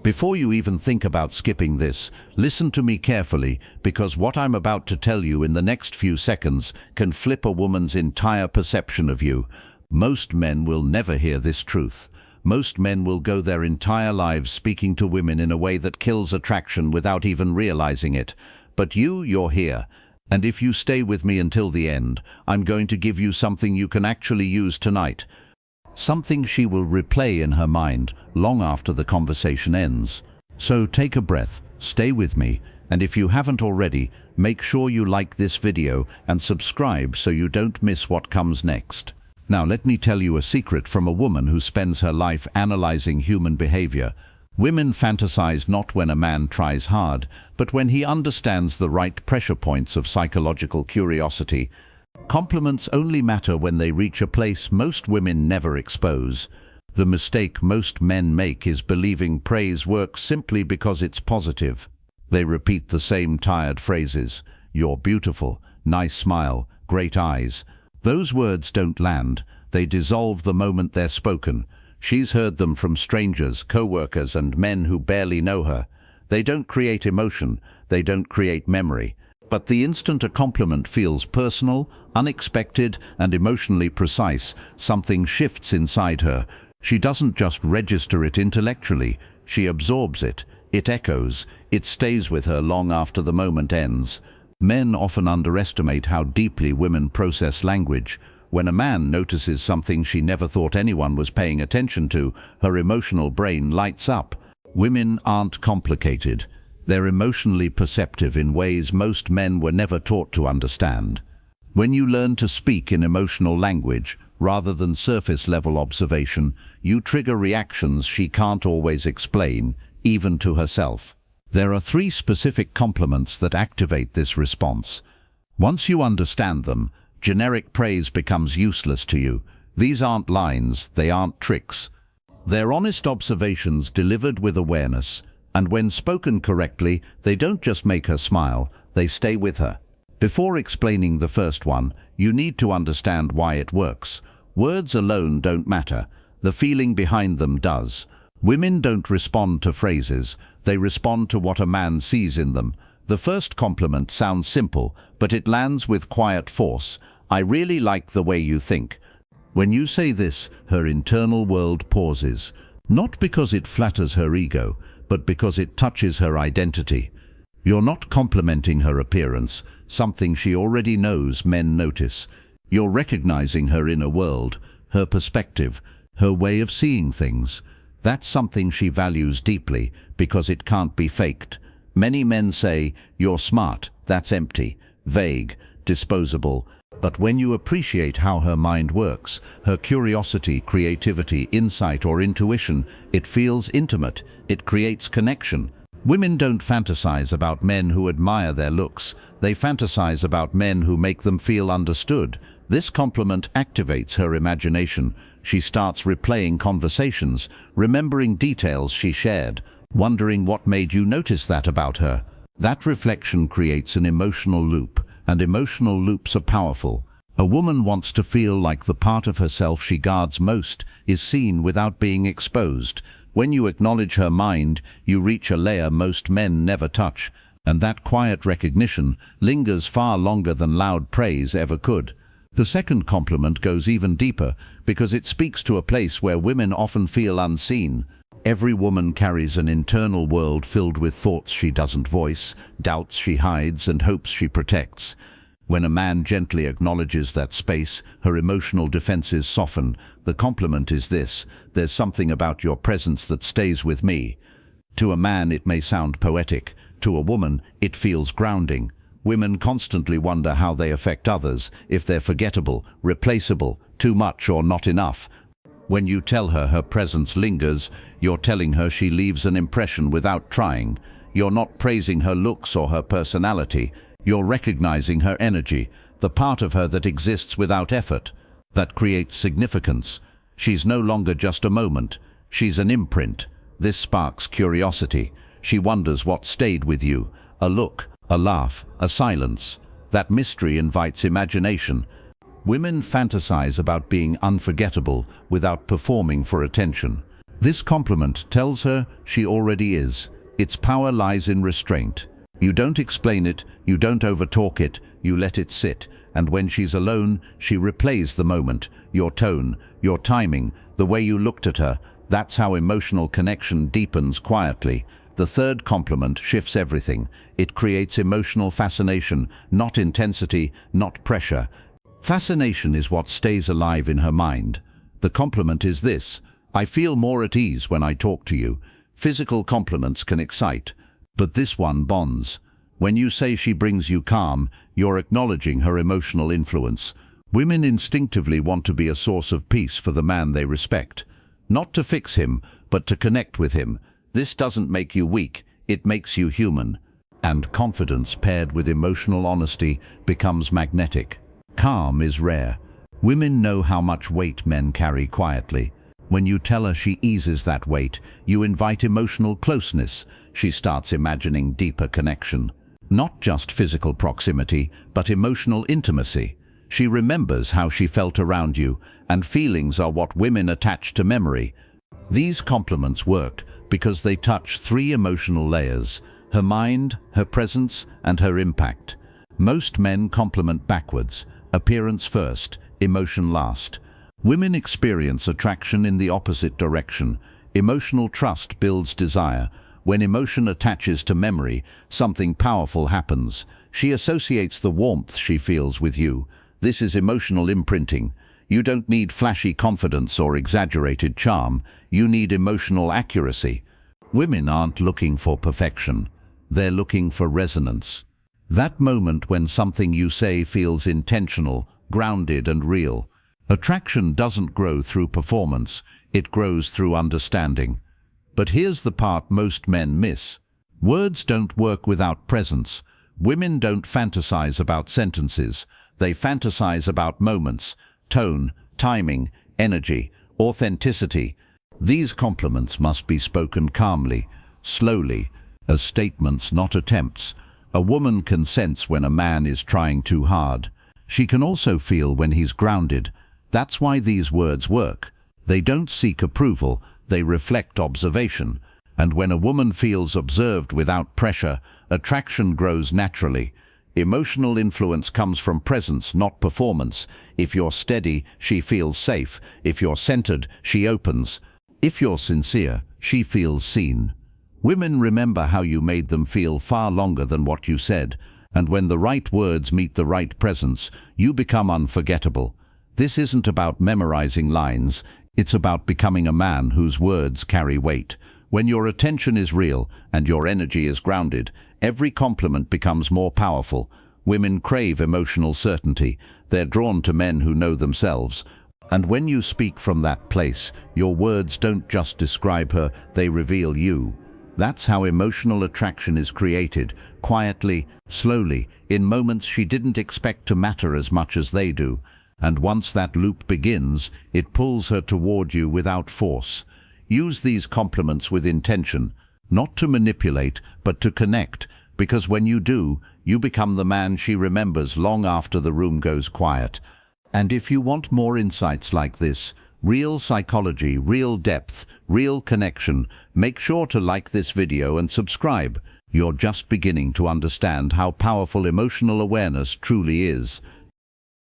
Before you even think about skipping this, listen to me carefully, because what I'm about to tell you in the next few seconds can flip a woman's entire perception of you. Most men will never hear this truth. Most men will go their entire lives speaking to women in a way that kills attraction without even realizing it. But you're here. And if you stay with me until the end, I'm going to give you something you can actually use tonight. Something she will replay in her mind long after the conversation ends. So take a breath, stay with me, and if you haven't already, make sure you like this video and subscribe so you don't miss what comes next. Now let me tell you a secret from a woman who spends her life analyzing human behavior. Women fantasize not when a man tries hard, but when he understands the right pressure points of psychological curiosity. Compliments only matter when they reach a place most women never expose. The mistake most men make is believing praise works simply because it's positive. They repeat the same tired phrases. You're beautiful, nice smile, great eyes. Those words don't land. They dissolve the moment they're spoken. She's heard them from strangers, co-workers, and men who barely know her. They don't create emotion, they don't create memory. But the instant a compliment feels personal, unexpected, and emotionally precise, something shifts inside her. She doesn't just register it intellectually, she absorbs it. It echoes, it stays with her long after the moment ends. Men often underestimate how deeply women process language. When a man notices something she never thought anyone was paying attention to, her emotional brain lights up. Women aren't complicated. They're emotionally perceptive in ways most men were never taught to understand. When you learn to speak in emotional language, rather than surface-level observation, you trigger reactions she can't always explain, even to herself. There are 3 specific compliments that activate this response. Once you understand them, generic praise becomes useless to you. These aren't lines, they aren't tricks. They're honest observations delivered with awareness, and when spoken correctly, they don't just make her smile, they stay with her. Before explaining the first one, you need to understand why it works. Words alone don't matter. The feeling behind them does. Women don't respond to phrases, they respond to what a man sees in them. The first compliment sounds simple, but it lands with quiet force. I really like the way you think. When you say this, her internal world pauses. Not because it flatters her ego, but because it touches her identity. You're not complimenting her appearance, something she already knows men notice. You're recognizing her inner world, her perspective, her way of seeing things. That's something she values deeply, because it can't be faked. Many men say, "You're smart," that's empty, vague, disposable. But when you appreciate how her mind works, her curiosity, creativity, insight, or intuition, it feels intimate, it creates connection. Women don't fantasize about men who admire their looks, they fantasize about men who make them feel understood. This compliment activates her imagination. She starts replaying conversations, remembering details she shared, wondering what made you notice that about her. That reflection creates an emotional loop, and emotional loops are powerful. A woman wants to feel like the part of herself she guards most is seen without being exposed. When you acknowledge her mind, you reach a layer most men never touch, and that quiet recognition lingers far longer than loud praise ever could. The second compliment goes even deeper, because it speaks to a place where women often feel unseen. Every woman carries an internal world filled with thoughts she doesn't voice, doubts she hides, and hopes she protects. When a man gently acknowledges that space, her emotional defenses soften. The compliment is this: "There's something about your presence that stays with me." To a man it may sound poetic. To a woman it feels grounding. Women constantly wonder how they affect others, if they're forgettable, replaceable, too much or not enough. When you tell her her presence lingers, you're telling her she leaves an impression without trying. You're not praising her looks or her personality. You're recognizing her energy, the part of her that exists without effort, that creates significance. She's no longer just a moment. She's an imprint. This sparks curiosity. She wonders what stayed with you. A look, a laugh, a silence. That mystery invites imagination. Women fantasize about being unforgettable without performing for attention. This compliment tells her she already is. Its power lies in restraint. You don't explain it, you don't overtalk it, you let it sit, and when she's alone, she replays the moment, your tone, your timing, the way you looked at her. That's how emotional connection deepens quietly. The third compliment shifts everything. It creates emotional fascination, not intensity, not pressure. Fascination is what stays alive in her mind. The compliment is this: I feel more at ease when I talk to you. Physical compliments can excite, but this one bonds. When you say she brings you calm, you're acknowledging her emotional influence. Women instinctively want to be a source of peace for the man they respect. Not to fix him, but to connect with him. This doesn't make you weak, it makes you human. And confidence paired with emotional honesty becomes magnetic. Calm is rare. Women know how much weight men carry quietly. When you tell her she eases that weight, you invite emotional closeness. She starts imagining deeper connection. Not just physical proximity, but emotional intimacy. She remembers how she felt around you, and feelings are what women attach to memory. These compliments work because they touch three emotional layers: her mind, her presence, and her impact. Most men compliment backwards: appearance first, emotion last. Women experience attraction in the opposite direction. Emotional trust builds desire. When emotion attaches to memory, something powerful happens. She associates the warmth she feels with you. This is emotional imprinting. You don't need flashy confidence or exaggerated charm. You need emotional accuracy. Women aren't looking for perfection. They're looking for resonance. That moment when something you say feels intentional, grounded, and real. Attraction doesn't grow through performance. It grows through understanding. But here's the part most men miss. Words don't work without presence. Women don't fantasize about sentences. They fantasize about moments, tone, timing, energy, authenticity. These compliments must be spoken calmly, slowly, as statements, not attempts. A woman can sense when a man is trying too hard. She can also feel when he's grounded. That's why these words work. They don't seek approval, they reflect observation. And when a woman feels observed without pressure, attraction grows naturally. Emotional influence comes from presence, not performance. If you're steady, she feels safe. If you're centered, she opens. If you're sincere, she feels seen. Women remember how you made them feel far longer than what you said. And when the right words meet the right presence, you become unforgettable. This isn't about memorizing lines. It's about becoming a man whose words carry weight. When your attention is real and your energy is grounded, every compliment becomes more powerful. Women crave emotional certainty. They're drawn to men who know themselves. And when you speak from that place, your words don't just describe her, they reveal you. That's how emotional attraction is created, quietly, slowly, in moments she didn't expect to matter as much as they do. And once that loop begins, it pulls her toward you without force. Use these compliments with intention, not to manipulate, but to connect, because when you do, you become the man she remembers long after the room goes quiet. And if you want more insights like this, real psychology, real depth, real connection, make sure to like this video and subscribe. You're just beginning to understand how powerful emotional awareness truly is.